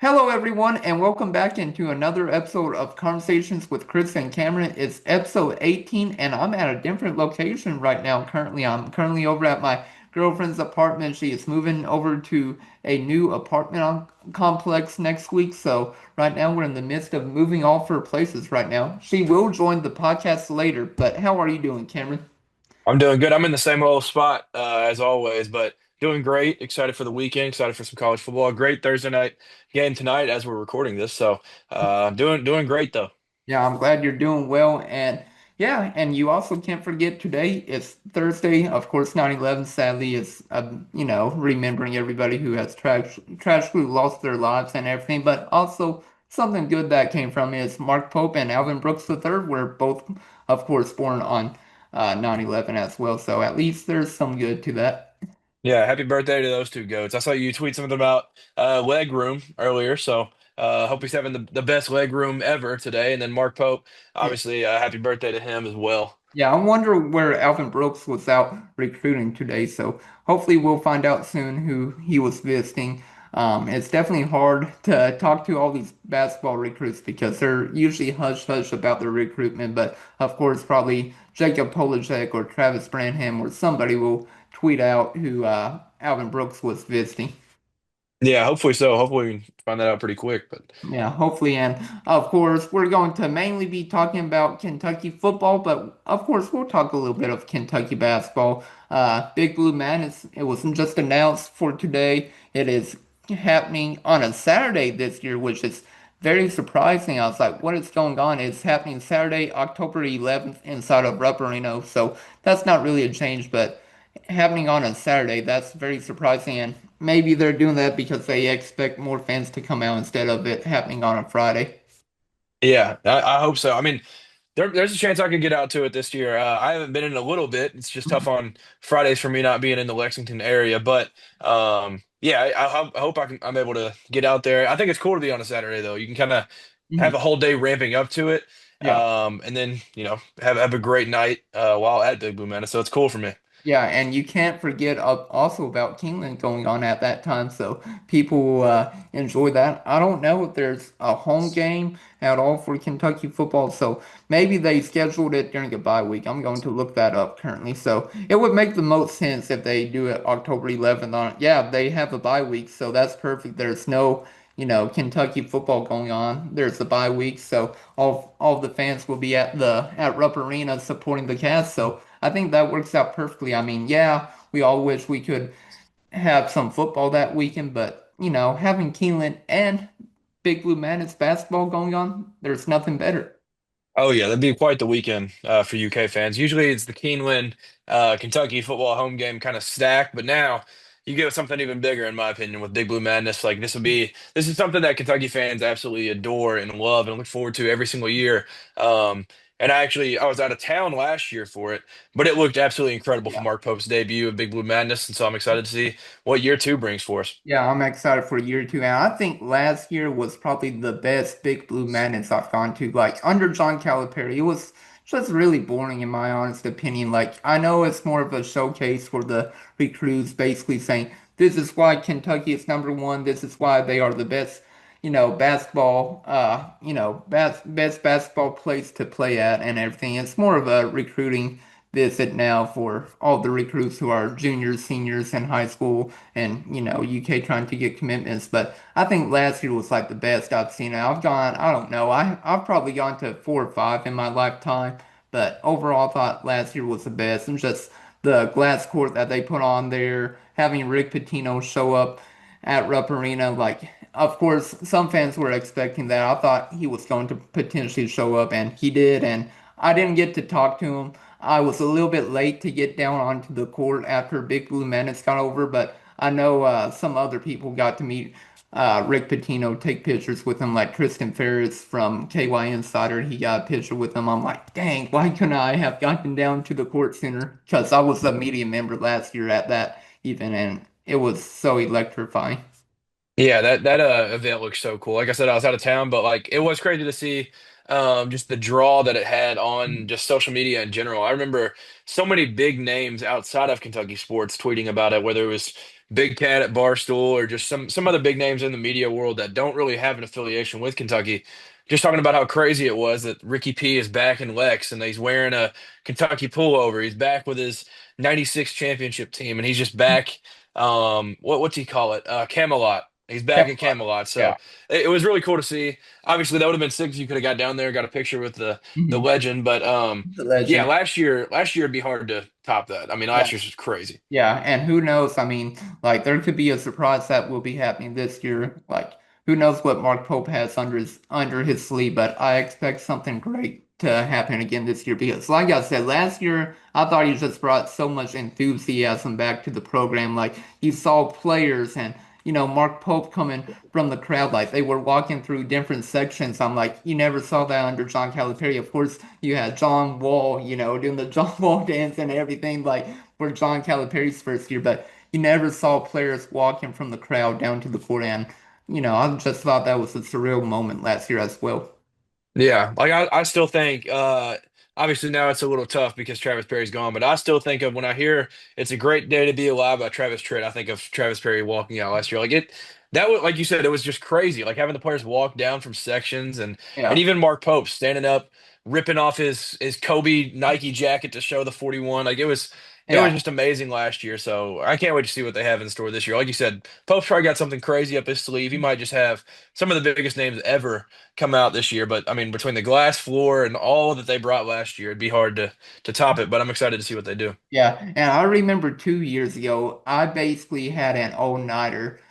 Hello, everyone, and welcome back into another episode of Conversations with Chris and Cameron. It's episode 18, and I'm at a different location right now. I'm currently over at my girlfriend's apartment. She is moving over to a new complex next week. So, right now, we're in the midst of moving all her places right now. She will join the podcast later, but how are you doing, Cameron? I'm doing good. I'm in the same old spot as always, but doing great. Excited for the weekend. Excited for some college football. Great Thursday night game tonight as we're recording this. So, doing great though. Yeah, I'm glad you're doing well. And yeah, and you also can't forget today it's Thursday. Of course, 9/11 sadly is, remembering everybody who has tragically lost their lives and everything. But also something good that came from it is Mark Pope and Alvin Brooks III were both, of course, born on 9/11 as well. So at least there's some good to that. Yeah, happy birthday to those two goats. I saw you tweet something about leg room earlier, so hope he's having the best leg room ever today. And then Mark Pope, Yeah. obviously, happy birthday to him as well. Yeah, I wonder where Alvin Brooks was out recruiting today. So hopefully we'll find out soon who he was visiting. It's definitely hard to talk to all these basketball recruits because they're usually hush hush about their recruitment. But of course, probably Jacob Polacek or Travis Branham or somebody will tweet out who Alvin Brooks was visiting. Yeah, hopefully so. Hopefully we can find that out pretty quick. But Yeah, hopefully. And of course, we're going to mainly be talking about Kentucky football, but of course, we'll talk a little bit of Kentucky basketball. Big Blue Madness, it wasn't just announced for today. It is happening on a Saturday this year, which is very surprising. I was like, what is going on? It's happening Saturday, October 11th inside of Rupp Arena. So that's not really a change, but happening on a Saturday, that's very surprising. And maybe they're doing that because they expect more fans to come out instead of it happening on a Friday. yeah, I hope so. I mean, there's a chance I can get out to it this year. I haven't been in a little bit. It's just tough on Fridays for me not being in the Lexington area. But yeah, I hope I'm able to get out there. I think it's cool to be on a Saturday though. You can kind of have a Mhm. whole day ramping up to it, Yeah. and then have a great night while at Big Blue Man. So it's cool for me. Yeah, and you can't forget also about Keeneland going on at that time, so people enjoy that. I don't know if there's a home game at all for Kentucky football, so maybe they scheduled it during a bye week. I'm going to look that up currently. So it would make the most sense if they do it October 11th on. Yeah, they have a bye week, so that's perfect. There's no, Kentucky football going on. There's the bye week, so all the fans will be at Rupp Arena supporting the Cats. So I think that works out perfectly. I mean, yeah, we all wish we could have some football that weekend, but having Keeneland and Big Blue Madness basketball going on, there's nothing better. Oh yeah, that'd be quite the weekend for UK fans. Usually it's the Keeneland, Kentucky football home game kind of stacked, but now you get something even bigger, in my opinion, with Big Blue Madness. Like this is something that Kentucky fans absolutely adore and love and look forward to every single year. And I was out of town last year for it, but it looked absolutely incredible for Yeah. Mark Pope's debut of Big Blue Madness, and so I'm excited to see what year two brings for us. Yeah, I'm excited for year two. And I think last year was probably the best Big Blue Madness I've gone to. Like under John Calipari, it was just really boring in my honest opinion. Like I know it's more of a showcase for the recruits, basically saying this is why Kentucky is number one. This is why they are the best, basketball, best basketball place to play at and everything. It's more of a recruiting visit now for all the recruits who are juniors, seniors in high school and UK trying to get commitments. But I think last year was like the best I've seen. I've gone, I don't know, I've probably gone to 4 or 5 in my lifetime, but overall I thought last year was the best. And just the glass court that they put on there, having Rick Pitino show up at Rupp Arena, like of course some fans were expecting that. I thought he was going to potentially show up and he did, and I didn't get to talk to him. I was a little bit late to get down onto the court after Big Blue Menace got over, but I know some other people got to meet Rick Pitino, take pictures with him, like Tristan Ferris from KY Insider. He got a picture with him. I'm like, dang, why couldn't I have gotten down to the court center? Because I was a media member last year at that event, and it was so electrifying. Yeah, that event looks so cool. Like I said, I was out of town, but like it was crazy to see just the draw that it had on just social media in general. I remember so many big names outside of Kentucky sports tweeting about it, whether it was Big Cat at Barstool or just some other big names in the media world that don't really have an affiliation with Kentucky, just talking about how crazy it was that Ricky P is back in Lex and he's wearing a Kentucky pullover. He's back with his '96 championship team and he's just back. What's he call it? Camelot. He's back at Camelot. Yeah. So it was really cool to see. Obviously, that would have been sick if you could have got down there, got a picture with the Mhm. legend. But The yeah, legend. last year it'd be hard to top that. I mean, Yeah. last year's was crazy. Yeah, and who knows? I mean, like there could be a surprise that will be happening this year. Like who knows what Mark Pope has under his sleeve, but I expect something great to happen again this year because like I said, last year I thought he just brought so much enthusiasm back to the program. Like you saw players and Mark Pope coming from the crowd like they were walking through different sections. I'm like, you never saw that under John Calipari. Of course, you had John Wall, doing the John Wall dance and everything like for John Calipari's first year, but you never saw players walking from the crowd down to the court. And, I just thought that was a surreal moment last year as well. Yeah, like I still think obviously now it's a little tough because Travis Perry's gone, but I still think of when I hear it's a great day to be alive by Travis Tritt, I think of Travis Perry walking out last year. Like it that was like you said, it was just crazy. Like having the players walk down from sections and Yeah. even Mark Pope standing up, ripping off his Kobe Nike jacket to show the 41. Like it was Yeah. just amazing last year. So I can't wait to see what they have in store this year. Like you said, Pope's probably got something crazy up his sleeve. He might just have some of the biggest names ever come out this year. But I mean, between the glass floor and all that they brought last year, it'd be hard to top it. But I'm excited to see what they do. Yeah, and I remember 2 years ago, I basically had an all-nighter,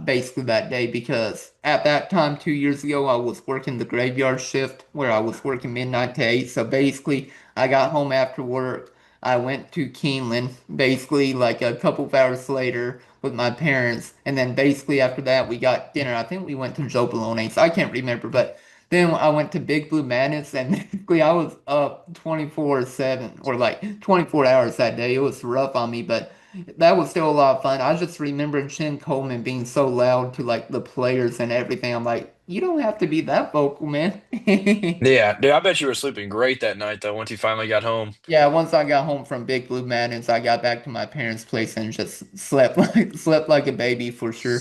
basically that day because at that time, 2 years ago, I was working the graveyard shift where I was working midnight to 8. So basically, I got home after work. I went to Keeneland, basically like a couple of hours later with my parents, and then basically after that, we got dinner. I think we went to Joe Baloney's. I can't remember, but. Then I went to Big Blue Madness and basically I was up 24/7 or like 24 hours that day. It was rough on me, but that was still a lot of fun. I just remember Chin Coleman being so loud to like the players and everything. I'm like, you don't have to be that vocal, man. Yeah, dude, I bet you were sleeping great that night though. Once you finally got home. Yeah, once I got home from Big Blue Madness, I got back to my parents' place and just slept like a baby for sure.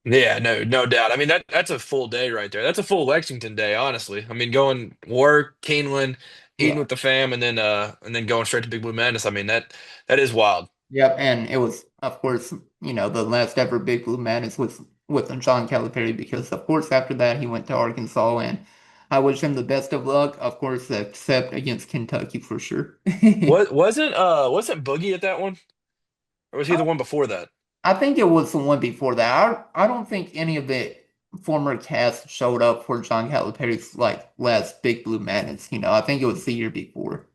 Yeah, no doubt. I mean that's a full day right there. That's a full Lexington day, honestly. I mean, going work, Keeneland, eating Yeah. with the fam, and then going straight to Big Blue Madness. I mean that is wild. Yep, and it was, of course, the last ever Big Blue Madness was with John Calipari because, of course, after that he went to Arkansas, and I wish him the best of luck, of course, except against Kentucky for sure. Wasn't Boogie at that one? Or was he the one before that? I think it was the one before that. I don't think any of the former cast showed up for John Calipari's like last Big Blue Madness. I think it was the year before.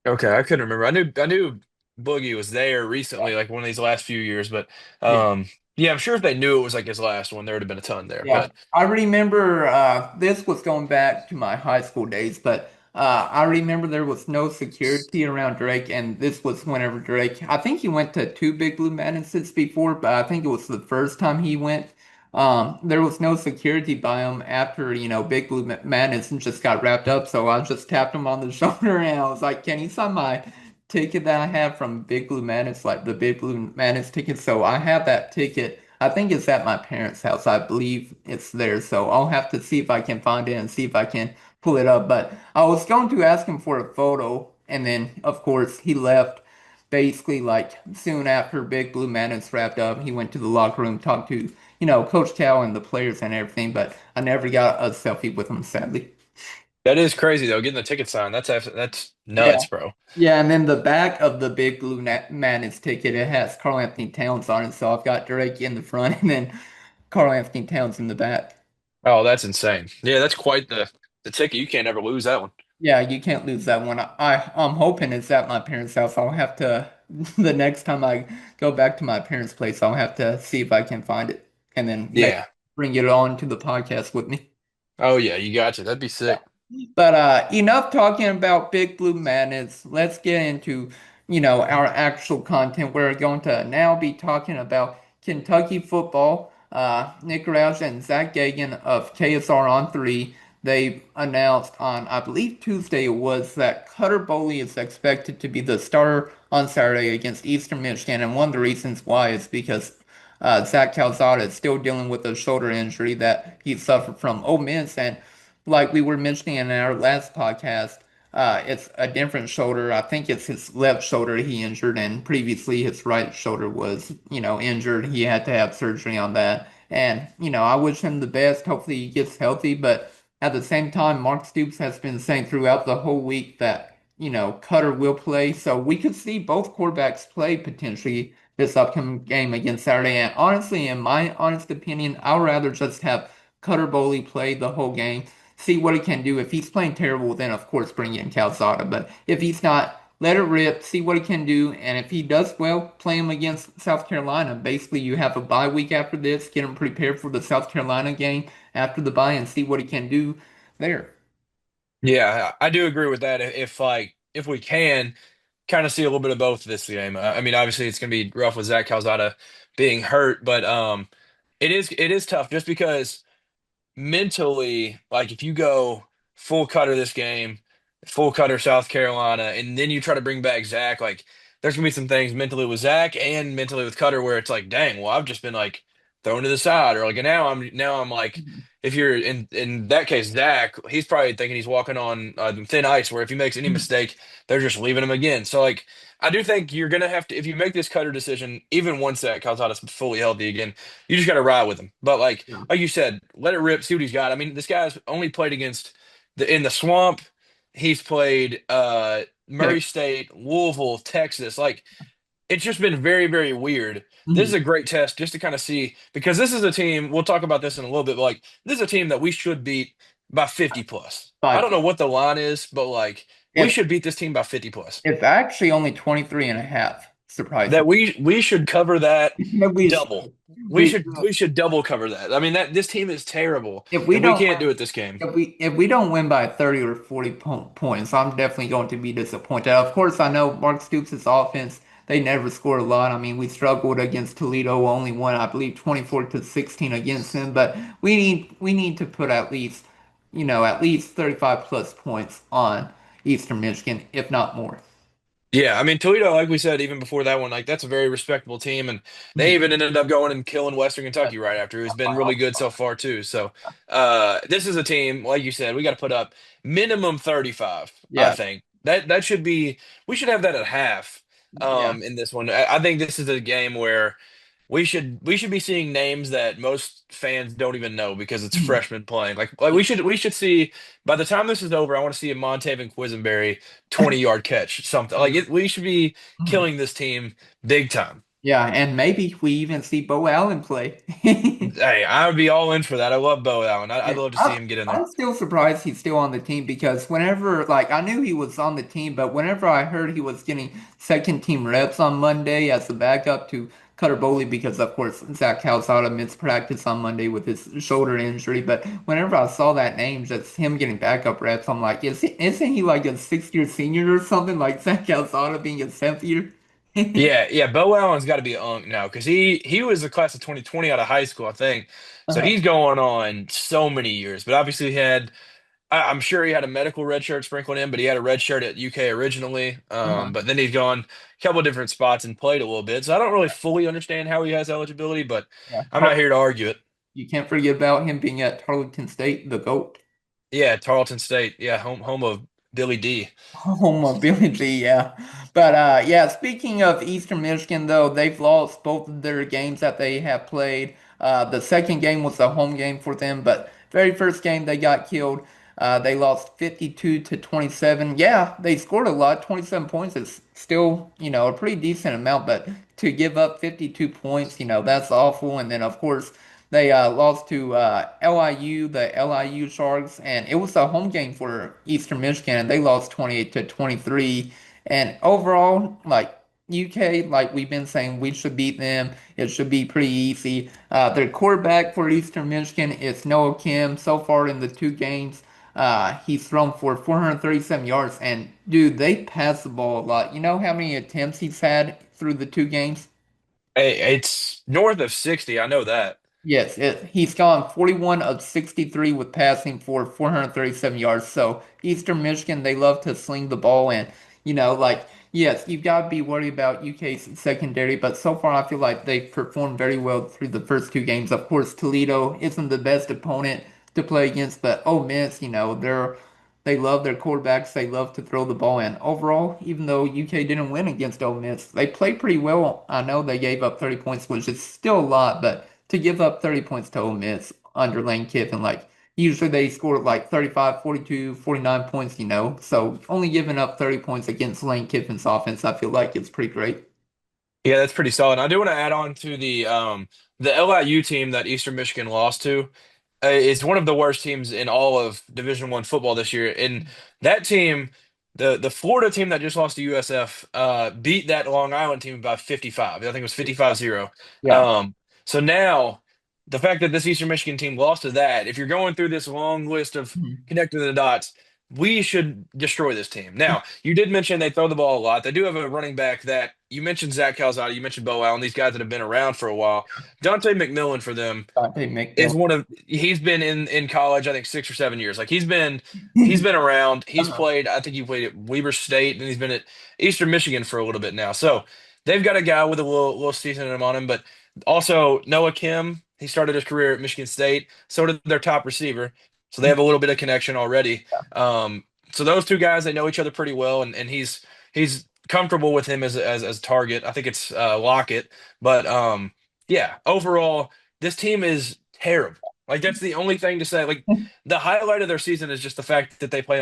Okay, I couldn't remember. I knew Boogie was there recently, like one of these last few years, but Yeah. yeah, I'm sure if they knew it was like his last one, there would have been a ton there. Yeah, But I remember this was going back to my high school days, but I remember there was no security around Drake, and this was whenever Drake, I think he went to two Big Blue Madnesses before, but I think it was the first time he went. There was no security by him after, Big Blue Madness and just got wrapped up, so I just tapped him on the shoulder and I was like, can you sign my ticket that I have from Big Blue Madness, like the Big Blue Madness ticket? So I have that ticket. I think it's at my parents' house. I believe it's there. So I'll have to see if I can find it and see if I can pull it up. But I was going to ask him for a photo, and then of course he left basically like soon after Big Blue Madness wrapped up. He went to the locker room, talked to, Coach Cal and the players and everything, but I never got a selfie with him, sadly. that is crazy though, getting the ticket signed. That's Yeah. nuts, bro. Yeah, and then the back of the Big Blue Madness ticket, it has Karl Anthony Towns on it. So I've got Drake in the front and then Karl Anthony Towns in the back. Oh, that's insane. Yeah, that's quite the ticket. You can't ever lose that one. Yeah, you can't lose that one. I'm hoping it's at my parents' house. I'll have to the next time I go back to my parents' place, I'll have to see if I can find it and then maybe Yeah. bring it on to the podcast with me. Oh yeah, you got you. That'd be sick. But enough talking about Big Blue Madness. Let's get into, our actual content. We're going to now be talking about Kentucky football. Nick Roush and Zach Gagan of KSR on 3. they announced on, I believe Tuesday it was, that Cutter Boley is expected to be the starter on Saturday against Eastern Michigan. And one of the reasons why is because Zach Calzada is still dealing with a shoulder injury that he suffered from Ole Miss. And like we were mentioning in our last podcast, it's a different shoulder. I think it's his left shoulder he injured, and previously his right shoulder was, injured. He had to have surgery on that. And, I wish him the best. Hopefully he gets healthy. But at the same time, Mark Stoops has been saying throughout the whole week that, Cutter will play. So we could see both quarterbacks play potentially this upcoming game against Saturday. And honestly, in my honest opinion, I would rather just have Cutter Boley play the whole game, see what he can do. If he's playing terrible, then of course bring in Calzada. But if he's not, let it rip, see what he can do. And if he does well, play him against South Carolina. Basically, you have a bye week after this, get him prepared for the South Carolina game after the bye and see what he can do there. Yeah, I do agree with that. If we can kind of see a little bit of both this game. I mean, obviously it's going to be rough with Zach Calzada being hurt, but it is tough just because mentally, like if you go full cutter this game, full cutter South Carolina, and then you try to bring back Zach, like there's gonna be some things mentally with Zach and mentally with Cutter where it's like, dang, well, I've just been like thrown to the side, or like now I'm like, if you're in that case, Zach, he's probably thinking he's walking on thin ice, where if he makes any mistake, they're just leaving him again. So like. I do think you're gonna have to if you make this Cutter decision, even once that Calzada's fully healthy again, you just gotta ride with him. But like you said, let it rip, see what he's got. I mean, this guy's only played against in the swamp. He's played Yeah. Murray State, Louisville, Texas. Like it's just been very, very weird. This is Mhm. a great test just to kind of see because this is a team. We'll talk about this in a little bit. But like this is a team that we should beat by 50 plus. I don't But know what the line is, but like we if should beat this team by 50 plus. it's actually only 23 and a half, That surprising. we should cover that We double. We we should we should double cover that. I mean that this team is terrible if we if we don't can't do it this game. if we don't win by 30 or 40 points, I'm definitely going to be disappointed. Of course, I know Mark Stoops' offense, they never scored a lot. I mean, we struggled against Toledo, only won, I believe, 24-16 against them, but we need to put at least 35 plus points on Eastern Michigan, if not more. Yeah, I mean Toledo, like we said, even before that one, like that's a very respectable team, and they Mhm. even ended up going and killing Western Kentucky right after, who's been really good so far too. So, this is a team, like you said, we got to put up minimum 35. I Yeah. think that should be we should have that at half. Yeah. In this one, I think this is a game where we should be seeing names that most fans don't even know because it's Mhm. freshmen playing. Like we should see by the time this is over, I want to see a Montaven Quisenberry 20-yard catch, something like it. We should be Mhm. killing this team big time. Yeah, and maybe we even see Bo Allen play. Hey, I would be all in for that. I love Bo Allen. I'd Yeah, love to see I, him get in there. I'm still surprised he's still on the team because whenever, like, I knew he was on the team, but whenever I heard he was getting second team reps on Monday as a backup to Cutter Boley, because of course Zach Calzada missed practice on Monday with his shoulder injury, but whenever I saw that name, just him getting backup reps, I'm like, isn't he like a sixth-year senior or something, like Zach Calzada being a seventh year? Yeah, yeah. Bo Allen's got to be a unk now because he was the class of 2020 out of high school, I think. So Uh-huh. he's going on so many years. But obviously he had I'm sure he had a medical red shirt sprinkled in, but he had a red shirt at UK originally. Uh-huh. But then he's gone a couple of different spots and played a little bit. So I don't really fully understand how he has eligibility, but Yeah. I'm not here to argue it. You can't forget about him being at Tarleton State, the GOAT. Yeah, Tarleton State. Yeah, home of Billy D. Mobility, yeah. But yeah, speaking of Eastern Michigan, though, they've lost both of their games that they have played. The second game was a home game for them, but very first game they got killed. They lost 52 to 27. Yeah, they scored a lot. 27 points is still, a pretty decent amount, but to give up 52 points, that's awful. And then, of course, they lost to LIU, the LIU Sharks, and it was a home game for Eastern Michigan, and they lost 28 to 23. And overall, like UK, like we've been saying, we should beat them. It should be pretty easy. Their quarterback for Eastern Michigan is Noah Kim. So far in the two games, he's thrown for 437 yards, and dude, they pass the ball a lot. You know how many attempts he's had through the two games? Hey, it's north of 60. I know that. Yes, he's gone 41 of 63 with passing for 437 yards. So Eastern Michigan, they love to sling the ball and, like, yes, you've got to be worried about UK's secondary, but so far I feel like they've performed very well through the first two games. Of course, Toledo isn't the best opponent to play against, but Ole Miss, they love their quarterbacks. They love to throw the ball in. Overall, even though UK didn't win against Ole Miss, they played pretty well. I know they gave up 30 points, which is still a lot, but to give up 30 points to Ole Miss under Lane Kiffin, like usually they score like 35, 42, 49 points, So only giving up 30 points against Lane Kiffin's offense, I feel like it's pretty great. Yeah, that's pretty solid. I do want to add on to the LIU team that Eastern Michigan lost to. Is one of the worst teams in all of Division I football this year. And that team, the Florida team that just lost to USF, beat that Long Island team by 55. I think it was 55-0. Yeah. Um, so now the fact that this Eastern Michigan team lost to that, if you're going through this long list of Mhm. connecting the dots, we should destroy this team. Now, you did mention they throw the ball a lot. They do have a running back that you mentioned Zach Calzada, you mentioned Bo Allen, these guys that have been around for a while. Dante McMillan for them Dante is McMillan. one of he's been in college I think 6 or 7 years. Like he's been around. He's Uh-huh. played. I think he played at Weber State and he's been at Eastern Michigan for a little bit now. So they've got a guy with a little seasoning on him, but also Noah Kim. He started his career at Michigan State. So did their top receiver. So they have a little bit of connection already. So those two guys they know each other pretty well, and he's comfortable with him as a target. I think it's Lockett, but yeah, overall this team is terrible. Like that's the only thing to say. Like the highlight of their season is just the fact that they play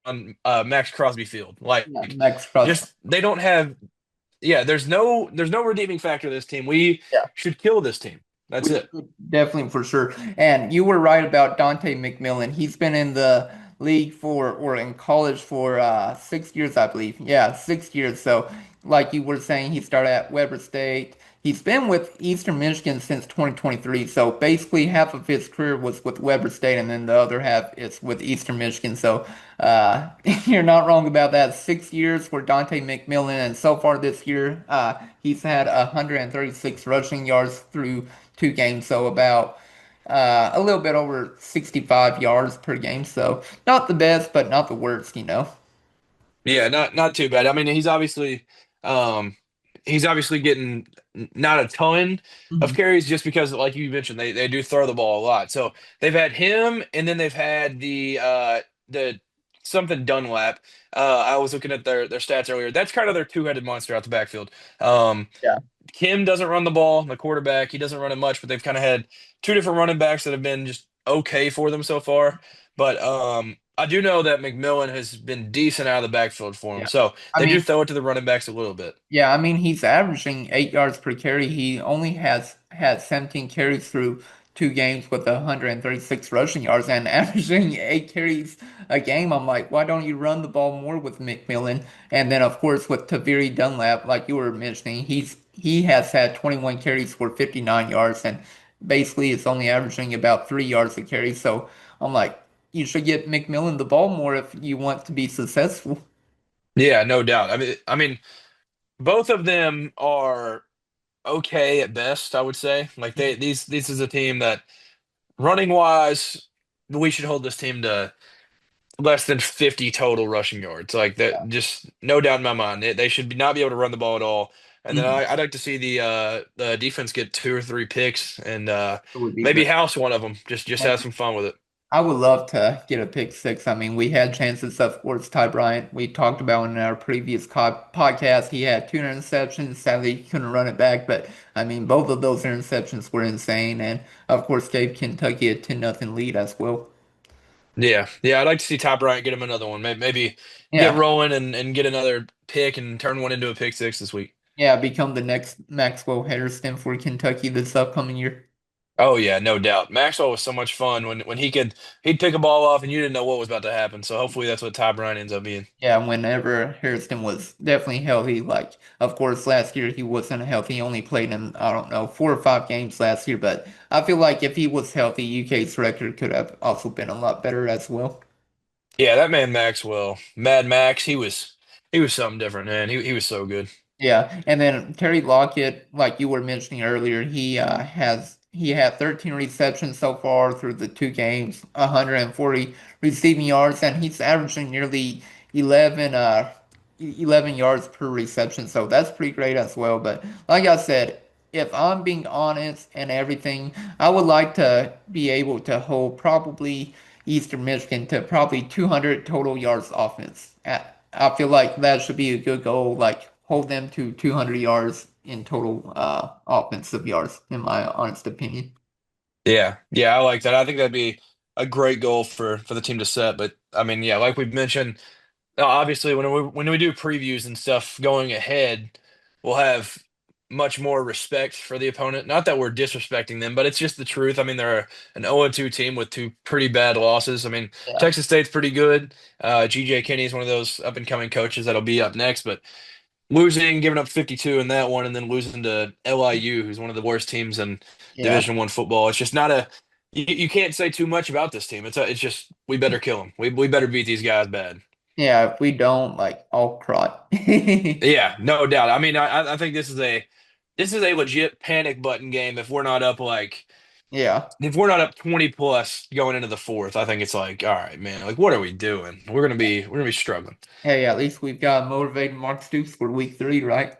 on Max Crosby Field. Like Yeah, Max Crosby. just they don't have. Yeah, there's no redeeming factor to this team. We Yeah. should kill this team. That's We it. should definitely for sure. And you were right about Dante McMillan. He's been in the league for or in college for 6 years, I believe. Yeah, 6 years. So like you were saying, he started at Weber State. He's been with Eastern Michigan since 2023. So basically half of his career was with Weber State and then the other half is with Eastern Michigan. So you're not wrong about that. 6 years for Dante McMillan and so far this year, he's had 136 rushing yards through two games, so about a little bit over 65 yards per game. So not the best, but not the worst. Yeah, not too bad. I mean, um he's obviously getting not a ton of Mhm. carries just because like you mentioned they do throw the ball a lot. So they've had him and then they've had the something Dunlap. I was looking at their stats earlier. That's kind of their two-headed monster out the backfield. Um Yeah. Kim doesn't run the ball, the quarterback. He doesn't run it much, but they've kind of had two different running backs that have been just okay for them so far. But I do know that McMillan has been decent out of the backfield for them. Yeah. So I they do mean, throw it to the running backs a little bit. Yeah, I mean he's averaging 8 yards per carry. He only has had 17 carries through two games with 136 rushing yards and averaging 8 carries a game. I'm like, why don't you run the ball more with McMillan? And then of course with Taviri Dunlap, like you were mentioning, he has had 21 carries for 59 yards and basically it's only averaging about 3 yards a carry. So I'm like, you should get McMillan the ball more if you want to be successful. Yeah, no doubt. I mean, both of them are okay at best, I would say. Like this is a team that running wise, we should hold this team to less than 50 total rushing yards. Like that, just no doubt in my mind. They should not be able to run the ball at all. And then Mhm. I'd like to see the defense get two or three picks and It would be maybe great. house one of them. Just have some fun with it. I would love to get a pick six. I mean, we had chances, of course, Ty Bryant. We talked about in our previous podcast. He had two interceptions. Sadly, he couldn't run it back. But I mean, both of those interceptions were insane. And of course, gave Kentucky a 10-0 lead as well. Yeah, yeah. I'd like to see Top Bryant get him another one. Maybe get Yeah. rolling and get another pick and turn one into a pick six this week. Yeah. Become the next Maxwell Hairston for Kentucky this upcoming year. Oh yeah, no doubt. Maxwell was so much fun when he'd pick a ball off and you didn't know what was about to happen. So hopefully that's what Ty Bryant ends up being. Yeah, whenever Hairston was definitely healthy, like of course last year he wasn't healthy, he only played in I don't know 4 or 5 games last year, but I feel like if he was healthy, UK's record could have also been a lot better as well. Yeah, that man Maxwell, Mad Max, he was something different, man. He was so good. Yeah, and then Terry Lockett, like you were mentioning earlier, he had 13 receptions so far through the two games, 140 receiving yards, and he's averaging nearly 11 11 yards per reception. So that's pretty great as well. But like I said, if I'm being honest and everything, I would like to be able to hold probably Eastern Michigan to probably 200 total yards offense. I feel like that should be a good goal, like hold them to 200 yards in total offensive yards, in my honest opinion. Yeah, yeah, I like that. I think that'd be a great goal for the team to set. But I mean, yeah, like we've mentioned, obviously when we do previews and stuff going ahead, we'll have much more respect for the opponent. Not that we're disrespecting them, but it's just the truth. I mean, they're an 0-2 team with two pretty bad losses. I mean, Yeah. Texas State's pretty good. GJ Kinney is one of those up and coming coaches that'll be up next, but losing, giving up 52 in that one, and then losing to LIU, who's one of the worst teams in Yeah. Division One football. It's just not a you can't say too much about this team. It's just we better kill them. We better beat these guys bad. Yeah, if we don't, like, I'll cry. Yeah, no doubt. I mean, I think this is a legit panic button game if we're not up like Yeah. if we're not up 20 plus going into the fourth. I think it's like, all right, man, like what are we doing? We're gonna be struggling. Hey, at least we've got motivated Mark Stoops for week 3, right?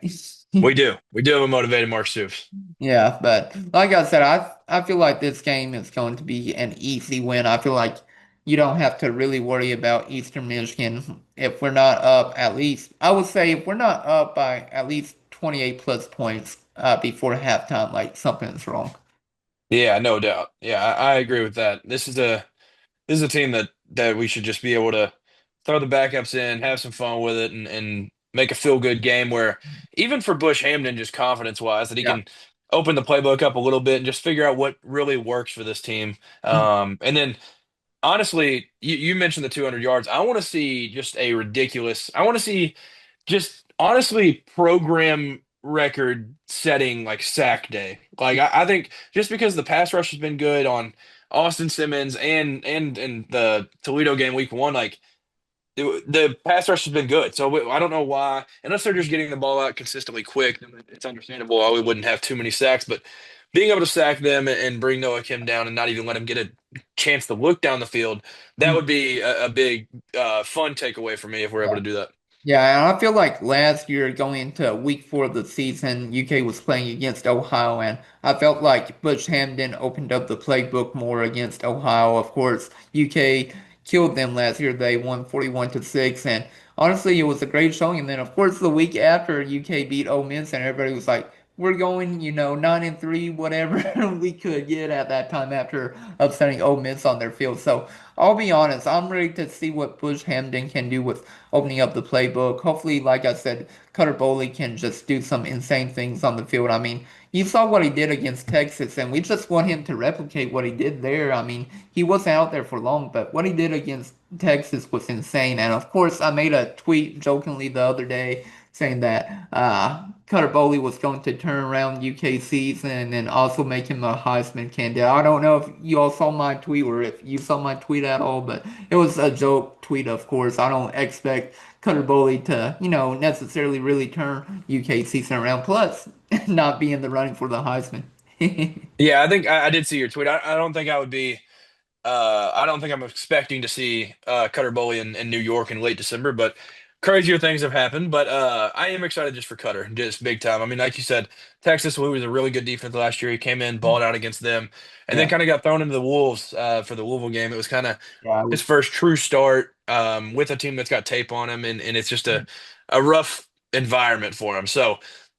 We do. We do have a motivated Mark Stoops. Yeah, but like I said, I feel like this game is going to be an easy win. I feel like you don't have to really worry about Eastern Michigan if we're not up at least. I would say if we're not up by at least 28 plus points before halftime, like something's wrong. Yeah, no doubt. Yeah, I agree with that. This is a team that we should just be able to throw the backups in, have some fun with it, and make a feel good game where even for Bush Hamden, just confidence wise, that he Yeah. can open the playbook up a little bit and just figure out what really works for this team. And then honestly, you mentioned the 200 yards. I want to see just a ridiculous. I want to see just honestly program record setting like sack day. Like I think just because the pass rush has been good on Austin Simmons and the Toledo game week one, like the pass rush has been good. So I don't know why, unless they're just getting the ball out consistently quick, then it's understandable why we wouldn't have too many sacks. But being able to sack them and bring Noah Kim down and not even let him get a chance to look down the field, that would be a big fun takeaway for me if we're able to do that. Yeah, and I feel like last year going into week 4 of the season, UK was playing against Ohio, and I felt like Butch Hamden opened up the playbook more against Ohio. Of course, UK killed them last year. They won 41-6, and honestly, it was a great showing. And then, of course, the week after UK beat Ole Miss, and everybody was like, "We're going, 9-3, whatever we could get at that time after upsetting Ole Miss on their field." So I'll be honest, I'm ready to see what Bush Hamden can do with opening up the playbook. Hopefully, like I said, Cutter Boley can just do some insane things on the field. I mean, you saw what he did against Texas, and we just want him to replicate what he did there. I mean, he wasn't out there for long, but what he did against Texas was insane. And of course, I made a tweet jokingly the other day saying that Cutter Boley was going to turn around UK season and then also make him a Heisman candidate. I don't know if you all saw my tweet or if you saw my tweet at all, but it was a joke tweet, of course. I don't expect Cutter Boley to, necessarily really turn UK season around. Plus, not be in the running for the Heisman. Yeah, I think I did see your tweet. I don't think I would be. I don't think I'm expecting to see Cutter Boley in New York in late December, but crazier things have happened. But I am excited just for Cutter, just big time. I mean, like you said, Texas, who was a really good defense last year, he came in, balled out against them, and then Yeah, kind of got thrown into the Wolves for the Louisville game. It was kind of yeah, his first true start with a team that's got tape on him, and it's just a rough environment for him. So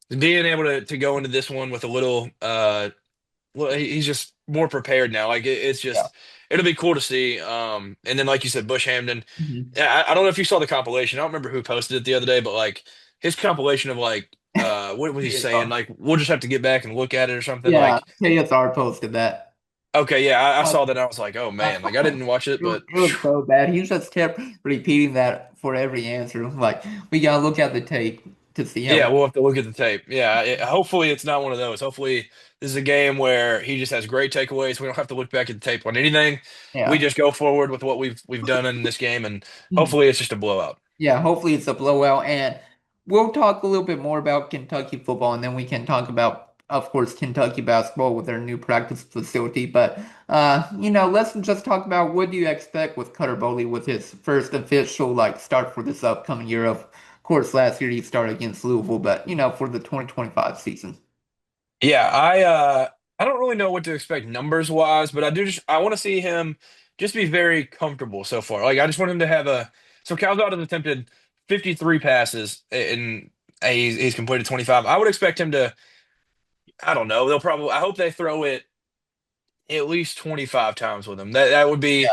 being able to go into this one with a little well, he's just more prepared now. Like it's yeah. just it'll be cool to see. And then like you said, Bush Hamden. Mhm. Yeah, I don't know if you saw the compilation. I don't remember who posted it the other day, but like his compilation of like what was he saying? TSR. Like we'll just have to get back and look at it or something. Yeah, Like TSR posted that. okay, yeah, I Like, saw that. And I was like, oh man, like I didn't watch it, but it was so bad. He just kept repeating that for every answer. Like, we gotta look at the tape to see yeah, how. we'll have to look at the tape. Yeah, hopefully it's not one of those. Hopefully this is a game where he just has great takeaways. We don't have to look back at the tape on anything. We Yeah. just go forward with what we've done in this game, and hopefully it's just a blowout. Yeah, hopefully it's a blowout. And we'll talk a little bit more about Kentucky football, and then we can talk about of course, Kentucky basketball with their new practice facility. But let's just talk about what do you expect with Cutter Boley with his first official like start for this upcoming year. Of course, last year he started against Louisville, but for the 2025 season. Yeah, I don't really know what to expect numbers wise, but I want to see him just be very comfortable so far. Like I just want him to have a so Calzada's attempted 53 passes and he's completed 25. I would expect him to I don't know. I hope they throw it at least 25 times with him. That would be Yeah.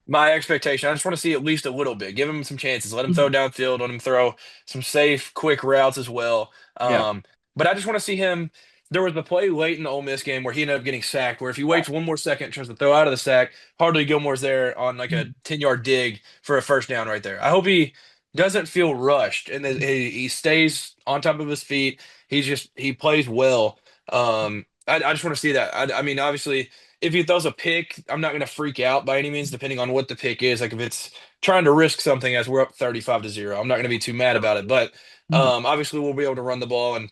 my expectation. I just want to see at least a little bit. Give him some chances. Let him throw downfield. Let him throw some safe, quick routes as well. Yeah. But I just want to see him. There was the play late in the Ole Miss game where he ended up getting sacked. Where if he waits one more second, tries to throw out of the sack, Hardly Gilmore's there on like a 10-yard dig for a first down right there. I hope he doesn't feel rushed and that he stays on top of his feet. He plays well. I just want to see that. I mean, obviously if he throws a pick, I'm not going to freak out by any means, depending on what the pick is. Like if it's trying to risk something as we're up 35-0, I'm not going to be too mad about it. But obviously, we'll be able to run the ball and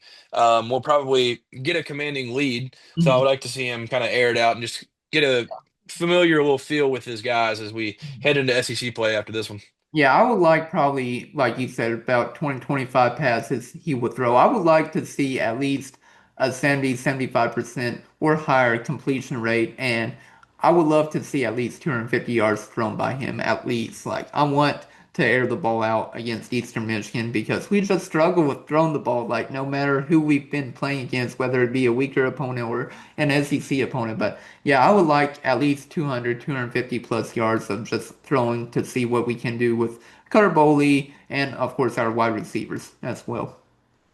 we'll probably get a commanding lead. So I would like to see him kind of air it out and just get a familiar little feel with his guys as we head into SEC play after this one. Yeah, I would like probably, like you said, about 20-25 passes he would throw. I would like to see at least a 70-75% or higher completion rate. And I would love to see at least 250 yards thrown by him, at least. Like, I want to air the ball out against Eastern Michigan because we just struggle with throwing the ball, like, no matter who we've been playing against, whether it be a weaker opponent or an SEC opponent. But yeah, I would like at least 200, 250 plus yards of just throwing to see what we can do with Cutter Boley and, of course, our wide receivers as well.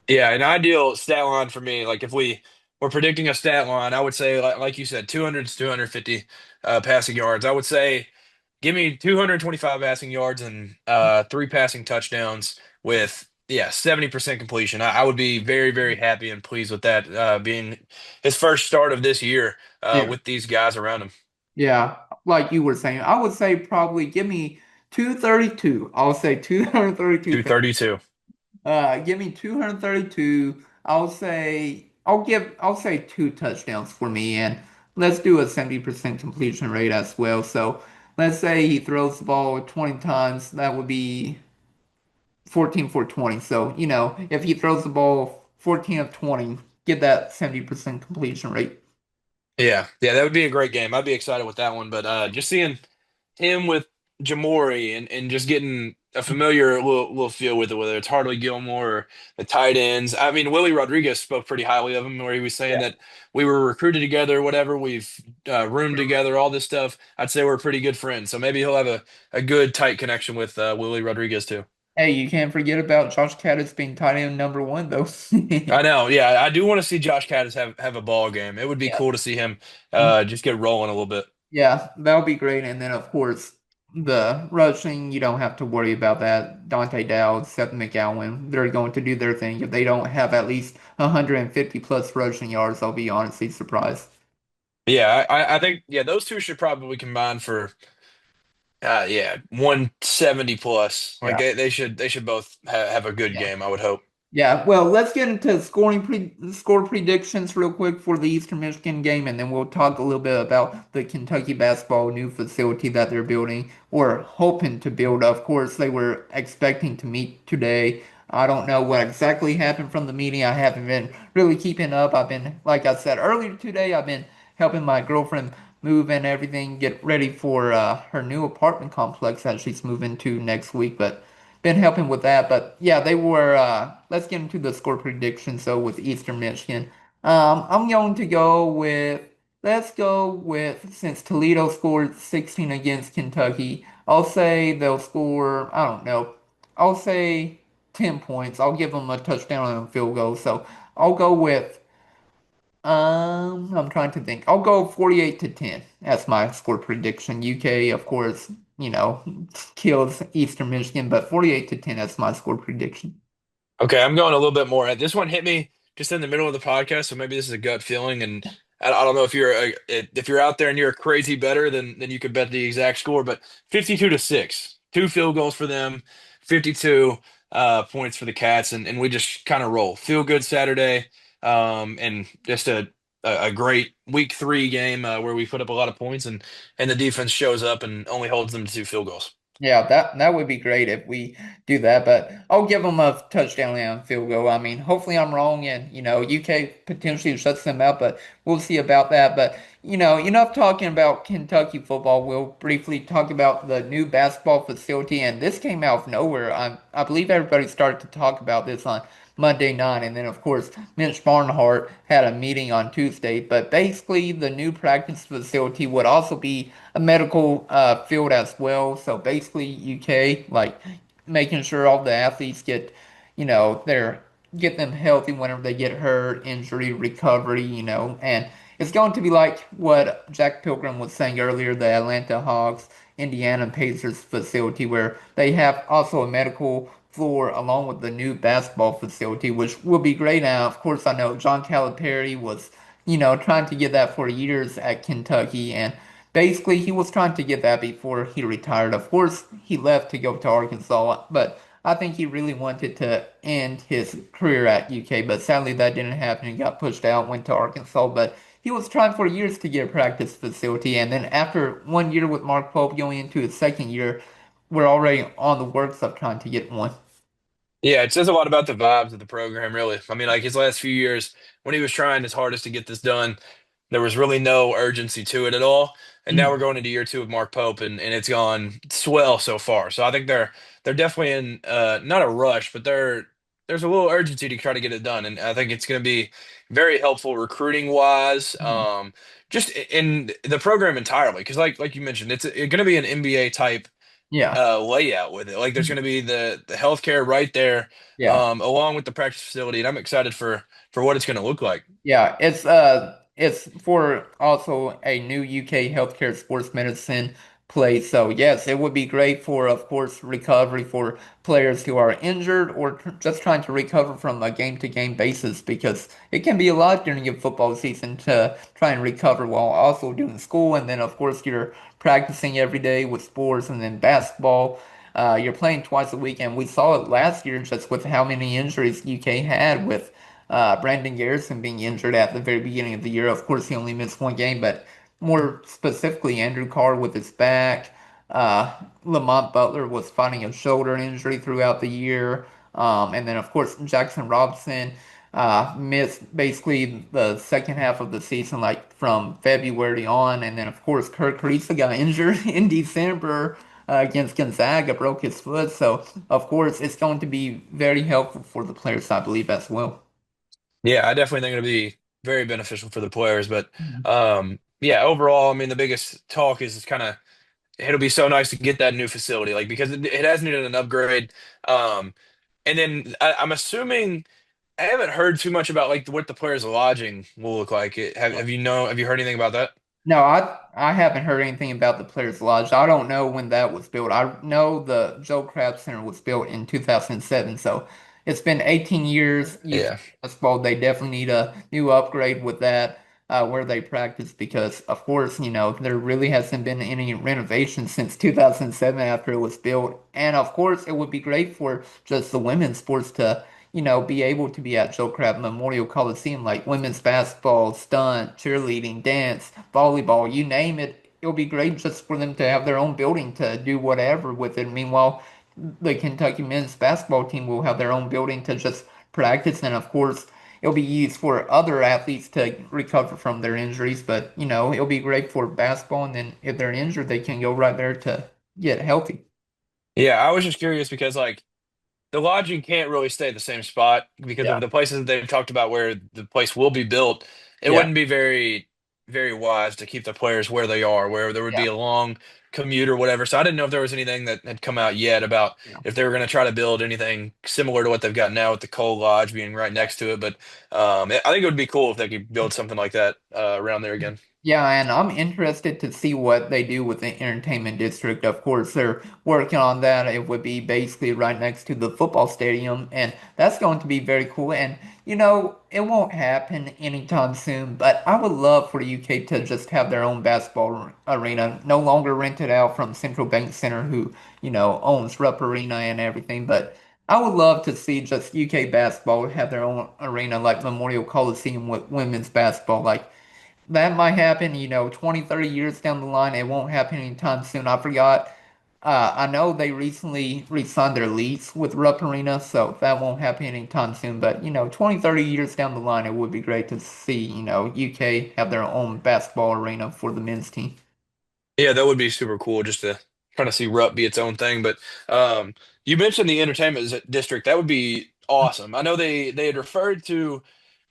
Yeah, an ideal stat line for me, like if we were predicting a stat line, I would say, like you said, 200 to 250 passing yards. I would say give me 225 passing yards and three passing touchdowns with, yeah, 70% completion. I would be very, very happy and pleased with that being his first start of this year Yeah. with these guys around him. Yeah, like you were saying, I would say probably give me 232. I'll say 232. 232. Give me 232. I'll say two touchdowns for me, and let's do a 70% completion rate as well. So let's say he throws the ball 20 times, that would be 14 for 20. So, if he throws the ball 14 of 20, get that 70% completion rate. Yeah, yeah, that would be a great game. I'd be excited with that one. But just seeing him with Jamori and just getting a familiar little feel with it, whether it's Hardly Gilmore or the tight ends. I mean, Willie Rodriguez spoke pretty highly of him, where he was saying that we were recruited together, whatever. We've roomed together, all this stuff. I'd say we're pretty good friends. So maybe he'll have a good tight connection with Willie Rodriguez too. Hey, you can't forget about Josh Caddis being tight end number one, though. I know. Yeah, I do want to see Josh Caddis have a ball game. It would be Yeah. cool to see him just get rolling a little bit. Yeah, that'll be great. And then, of course, the rushing, you don't have to worry about that. Dante Dowd, Seth McGowan, they're going to do their thing. If they don't have at least 150 plus rushing yards, I'll be honestly surprised. Yeah, I think yeah those two should probably combine for yeah 170 plus. Like Yeah. they should both have a good Yeah. game. I would hope. Yeah, well, let's get into score predictions real quick for the Eastern Michigan game, and then we'll talk a little bit about the Kentucky basketball new facility that they're building or hoping to build. Of course, they were expecting to meet today. I don't know what exactly happened from the meeting. I haven't been really keeping up. I've been, like I said earlier today, I've been helping my girlfriend move and everything, get ready for her new apartment complex that she's moving to next week. But been helping with that. But yeah, they were. Let's get into the score prediction. So with Eastern Michigan, I'm going to go with. Let's go with since Toledo scored 16 against Kentucky. I'll say they'll score. I don't know. I'll say 10 points. I'll give them a touchdown and a field goal. So I'll go with. I'm trying to think. I'll go 48 to 10. That's my score prediction. UK, of course, kills Eastern Michigan, but 48 to 10, that's my score prediction. Okay, I'm going a little bit more. This one hit me just in the middle of the podcast, so maybe this is a gut feeling, and I don't know if you're out there and you're a crazy better, then you could bet the exact score, but 52-6, two field goals for them, 52 points for the Cats, and we just kind of roll. Feel good Saturday. and just a great week three game where we put up a lot of points and the defense shows up and only holds them to 2 field goals. Yeah, that would be great if we do that, but I'll give them a touchdown and field goal. I mean, hopefully I'm wrong and, UK potentially shuts them out, but we'll see about that. But, enough talking about Kentucky football. We'll briefly talk about the new basketball facility, and this came out of nowhere. I believe everybody started to talk about this on Monday night, and then of course Mitch Barnhart had a meeting on Tuesday. But basically, the new practice facility would also be a medical field as well. So basically, UK like making sure all the athletes get, their get them healthy whenever they get hurt, injury recovery, and it's going to be like what Jack Pilgrim was saying earlier, the Atlanta Hawks, Indiana Pacers facility, where they have also a medical floor along with the new basketball facility, which will be great. Now, of course, I know John Calipari was, trying to get that for years at Kentucky, and basically he was trying to get that before he retired. Of course, he left to go to Arkansas, but I think he really wanted to end his career at UK, but sadly that didn't happen. He got pushed out, went to Arkansas, but he was trying for years to get a practice facility, and then after 1 year with Mark Pope going into his second year, we're already on the works of trying to get one. Yeah, it says a lot about the vibes of the program, really. I mean, like his last few years, when he was trying his hardest to get this done, there was really no urgency to it at all. And now we're going into year two of Mark Pope, and it's gone swell so far. So I think they're definitely in not a rush, but there's a little urgency to try to get it done. And I think it's going to be very helpful recruiting wise, Mhm. just in the program entirely. Because like you mentioned, it's going to be an NBA type Yeah. layout with it. Like there's going to be the healthcare right there, Yeah. along with the practice facility, and I'm excited for what it's going to look like. Yeah, it's for also a new UK healthcare sports medicine place. So yes, it would be great for, of course, recovery for players who are injured or just trying to recover from a game-to-game basis because it can be a lot during a football season to try and recover while also doing school. And then of course you're practicing every day with sports and then basketball. You're playing twice a week, and we saw it last year just with how many injuries UK had with Brandon Garrison being injured at the very beginning of the year. Of course, he only missed one game, but more specifically, Andrew Carr with his back. Uh, Lamont Butler was fighting a shoulder injury throughout the year. And then, of course, Jackson Robinson missed basically the second half of the season, like from February on. And then, of course, Kirk Kriisa got injured in December against Gonzaga, broke his foot. So, of course, it's going to be very helpful for the players, I believe, as well. Yeah, I definitely think it'll be very beneficial for the players. But Mhm. yeah, overall, I mean, the biggest talk is kind of it'll be so nice to get that new facility, like because it has needed an upgrade. Um, and then I'm assuming I haven't heard too much about like what the players' lodging will look like. Have you heard anything about that? No, I haven't heard anything about the Players Lodge. I don't know when that was built. I know the Joe Crab Center was built in 2007, so it's been 18 years. UK Yeah. basketball, they definitely need a new upgrade with that where they practice because, of course, there really hasn't been any renovation since 2007 after it was built. And of course, it would be great for just the women's sports to be able to be at Joe Crab Memorial Coliseum, like women's basketball, stunt, cheerleading, dance, volleyball, you name it. It'll be great just for them to have their own building to do whatever with it. Meanwhile, the Kentucky men's basketball team will have their own building to just practice, and of course, it'll be used for other athletes to recover from their injuries. But it'll be great for basketball, and then if they're injured, they can go right there to get healthy. Yeah, I was just curious because like the lodging can't really stay at the same spot because of Yeah, the places that they've talked about where the place will be built. It yeah, wouldn't be very wise to keep the players where they are, where there would be yeah. a long commute or whatever. So I didn't know if there was anything that had come out yet about Yeah. if they were going to try to build anything similar to what they've got now with the Cole Lodge being right next to it. But I think it would be cool if they could build something like that around there again. Yeah, and I'm interested to see what they do with the entertainment district. Of course, they're working on that. It would be basically right next to the football stadium, and that's going to be very cool. And it won't happen anytime soon, but I would love for UK to just have their own basketball arena, no longer rented out from Central Bank Center, who, owns Rupp Arena and everything, but I would love to see just UK basketball have their own arena like Memorial Coliseum with women's basketball. Like that might happen, 20, 30 years down the line. It won't happen anytime soon. I forgot. I know they recently re-signed their lease with Rupp Arena, so that won't happen anytime soon. But, 20, 30 years down the line, it would be great to see, UK have their own basketball arena for the men's team. Yeah, that would be super cool just to kind of see Rupp be its own thing. But you mentioned the district. That would be awesome. I know they had referred to,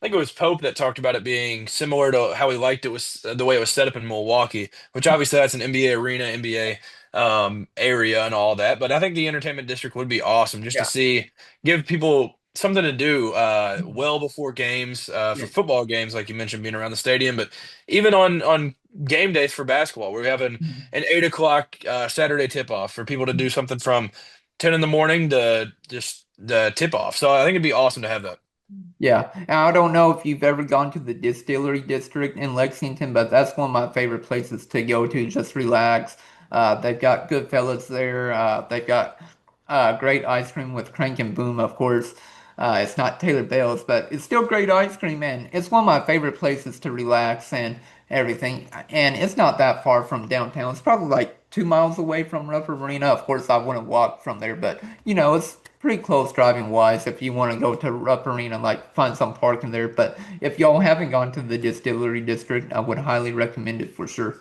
I think it was Pope that talked about it being similar to how he liked it was the way it was set up in Milwaukee, which obviously that's an NBA arena, NBA area and all that. But I think the entertainment district would be awesome just to Yeah. see, give people something to do well before games for Yeah. football games, like you mentioned, being around the stadium, but even on game days for basketball. We're having an 8 o'clock Saturday tip off for people to do something from 10 in the morning to just the tip off. So I think it'd be awesome to have that. Yeah, and I don't know if you've ever gone to the Distillery District in Lexington, but that's one of my favorite places to go to, just relax. They've got good fellas there. They've got great ice cream with Crank and Boom, of course. It's not Taylor Bell's, but it's still great ice cream, and it's one of my favorite places to relax and everything. And it's not that far from downtown. It's probably like 2 miles away from Rupp Arena. Of course, I wouldn't walk from there, but it's pretty close driving wise if you want to go to Rupp Arena, like find some parking there. But if y'all haven't gone to the Distillery District, I would highly recommend it for sure.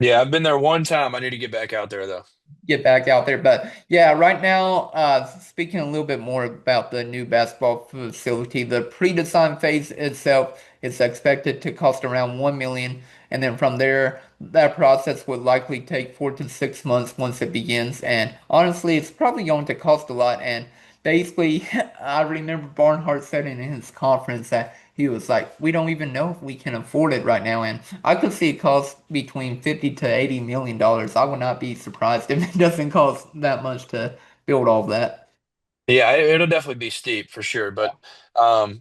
Yeah, I've been there one time. I need to get back out there though. Get back out there. But yeah, right now, speaking a little bit more about the new basketball facility, the pre-design phase itself is expected to cost around 1 million. And then from there, that process would likely take 4 to 6 months once it begins. And honestly, it's probably going to cost a lot. And basically, I remember Barnhart said in his conference that he was like, we don't even know if we can afford it right now. And I could see it cost between 50 to 80 million dollars. I would not be surprised if it doesn't cost that much to build all that. Yeah, it'll definitely be steep for sure. But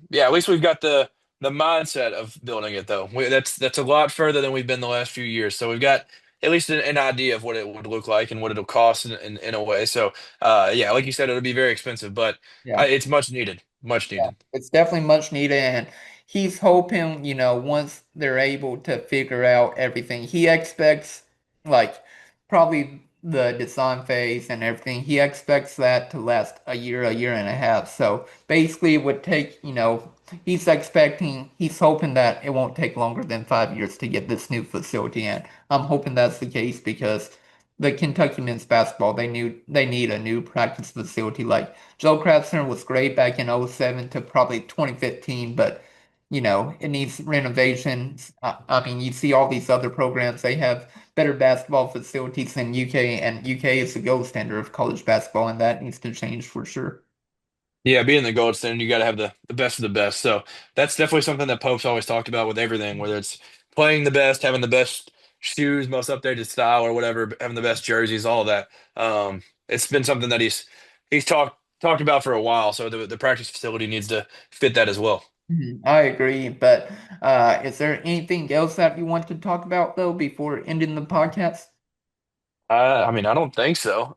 yeah, at least we've got the mindset of building it though. That's a lot further than we've been the last few years. So we've got at least an idea of what it would look like and what it'll cost in a way. So yeah, like you said, it'll be very expensive, but Yeah. it's much needed. Much Yeah, needed. it's definitely much needed, and he's hoping, once they're able to figure out everything, he expects, like, probably the design phase and everything, he expects that to last a year and a half. So basically, it would take, he's hoping that it won't take longer than 5 years to get this new facility in. I'm hoping that's the case because the Kentucky men's basketball, they need a new practice facility like Joe Craftsman was great back in '07 to probably 2015, but it needs renovations. I mean, you see all these other programs, they have better basketball facilities than UK, and UK is the gold standard of college basketball, and that needs to change for sure. Yeah, being the gold standard, you got to have the best of the best. So that's definitely something that Pope's always talked about with everything, whether it's playing the best, having the best shoes, most updated style, or whatever, having the best jerseys, all of that. It's been something that he's talked about for a while. So the practice facility needs to fit that as well. Mhm. I agree, but is there anything else that you want to talk about though before ending the podcast? I mean, I don't think so.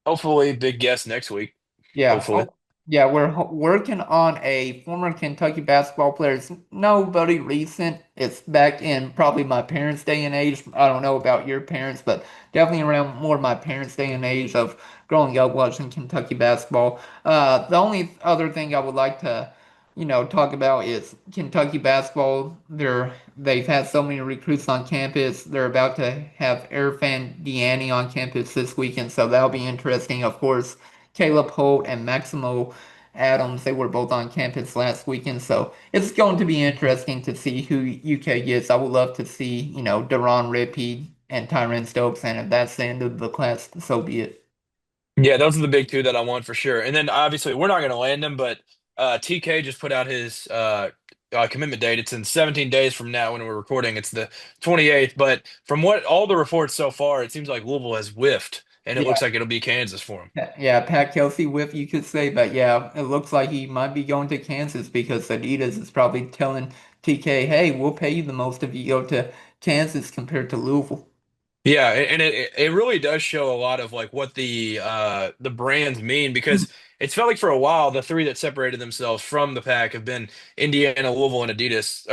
Hopefully, big guest next week. Yeah. Hopefully. Oh, yeah. We're working on a former Kentucky basketball player. It's nobody recent. It's back in probably my parents' day and age. I don't know about your parents, but definitely around more my parents' day and age of growing up watching Kentucky basketball. The only other thing I would like to, talk about is Kentucky basketball. They've had so many recruits on campus. They're about to have Irfan Diani on campus this weekend, so that'll be interesting. Of course. Caleb Holt and Maximo Adams, they were both on campus last weekend, so it's going to be interesting to see who UK gets. I would love to see, Deron Rippey and Tyron Stokes, and if that's the end of the class, so be it. Yeah, those are the big two that I want for sure. And then obviously we're not going to land him, but TK just put out his commitment date. It's in 17 days from now when we're recording. It's the 28th. But from what all the reports so far, it seems like Louisville has whiffed, and it Yeah, looks like it'll be Kansas for him. yeah, Pat Kelsey whiff, you could say, but yeah, it looks like he might be going to Kansas because Adidas is probably telling TK, hey, we'll pay you the most if you go to Kansas compared to Louisville. Yeah, and it really does show a lot of like what the brands mean because it's felt like for a while the three that separated themselves from the pack have been Indiana, Louisville, and Adidas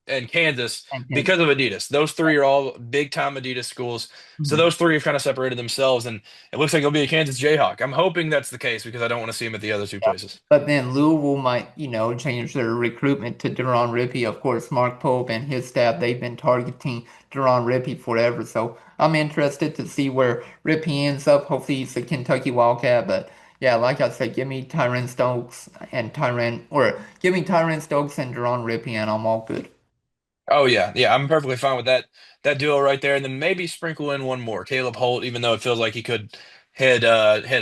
and Kansas And because of Adidas. Those three are all big time Adidas schools. So Mhm. those three have kind of separated themselves, and it looks like it'll be a Kansas Jayhawk. I'm hoping that's the case because I don't want to see him at the other two Yeah. places. But then Louisville might, change their recruitment to Duron Rippey. Of course, Mark Pope and his staff, they've been targeting Duron Rippey forever. So I'm interested to see where Rippey ends up. Hopefully he's a Kentucky Wildcat. But yeah, like I said, give me Tyron Stokes and give me Tyron Stokes and Duron Rippey and I'm all good. Oh yeah, yeah, I'm perfectly fine with that duo right there, and then maybe sprinkle in one more, Caleb Holt, even though it feels like he could head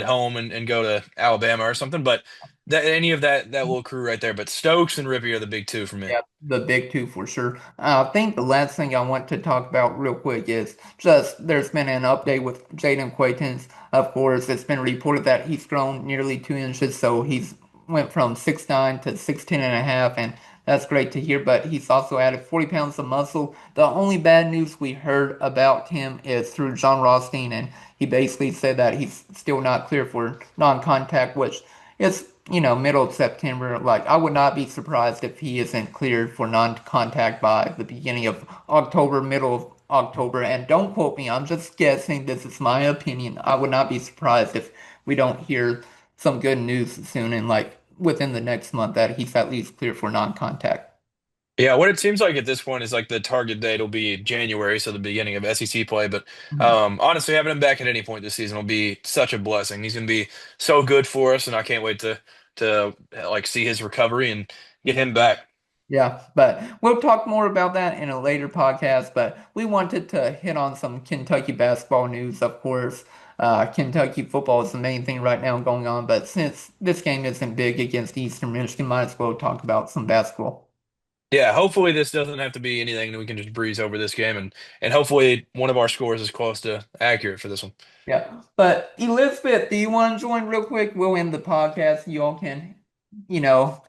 home and go to Alabama or something. But that any of that little crew right there, but Stokes and Rippey are the big two for me. Yeah, the big two for sure. I think the last thing I want to talk about real quick is just there's been an update with Jaden Quaytons. Of course, it's been reported that he's grown nearly 2 inches, so he's went from 6'9" to 6'10" and a half, and that's great to hear. But he's also added 40 pounds of muscle. The only bad news we heard about him is through John Rothstein, and he basically said that he's still not clear for non-contact, which is middle of September. Like, I would not be surprised if he isn't cleared for non-contact by the beginning of October, middle of October. And don't quote me, I'm just guessing. This is my opinion. I would not be surprised if we don't hear some good news soon and like within the next month that he's at least cleared for non-contact. Yeah, what it seems like at this point is like the target date will be January, so the beginning of SEC play. But Mhm. honestly, having him back at any point this season will be such a blessing. He's going to be so good for us, and I can't wait to like see his recovery and get him back. Yeah, but we'll talk more about that in a later podcast. But we wanted to hit on some Kentucky basketball news, of course. Kentucky football is the main thing right now going on. But since this game isn't big against Eastern Michigan, might as well talk about some basketball. Yeah, hopefully this doesn't have to be anything that we can just breeze over this game and hopefully one of our scores is close to accurate for this one. Yeah. But Elizabeth, do you want to join real quick? We'll end the podcast. You all can,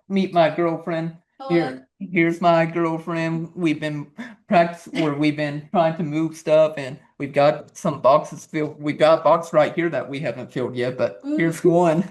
meet my girlfriend. Here's my girlfriend. We've been we've been trying to move stuff and we've got some boxes filled. We've got a box right here that we haven't filled yet, but here's one.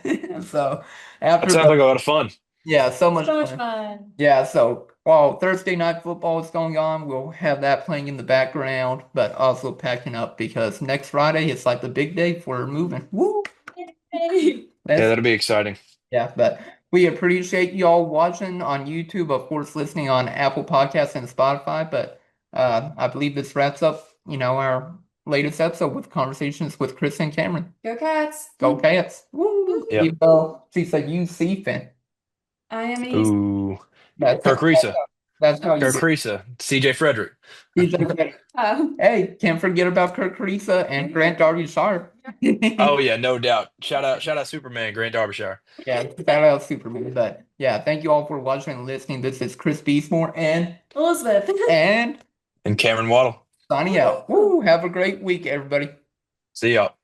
So That after sounds the like a lot of fun. yeah, so much So much fun. fun. Yeah, so while Thursday night football is going on, we'll have that playing in the background, but also packing up because next Friday it's like the big day for moving. Woo! Yay. Yeah, That's that'll be exciting. yeah, but we appreciate y'all watching on YouTube, of course, listening on Apple Podcasts and Spotify. But I believe this wraps up, our latest episode with conversations with Chris and Cameron. Go Cats. Go Cats! Woo! Yep. Even though she's a UC fan. I am a Ooh. That's Kirk Risa. that's how you Kirk do. Risa. CJ Frederick. Hey, can't forget about Kirk Risa and Grant Darbyshire. Oh yeah, no doubt. Shout out Superman, Grant Derbyshire. Yeah, shout out Superman. But yeah, thank you all for watching and listening. This is Chris Beesmore Elizabeth. and And Cameron Waddle. signing out. Woo! Have a great week, everybody. See y'all.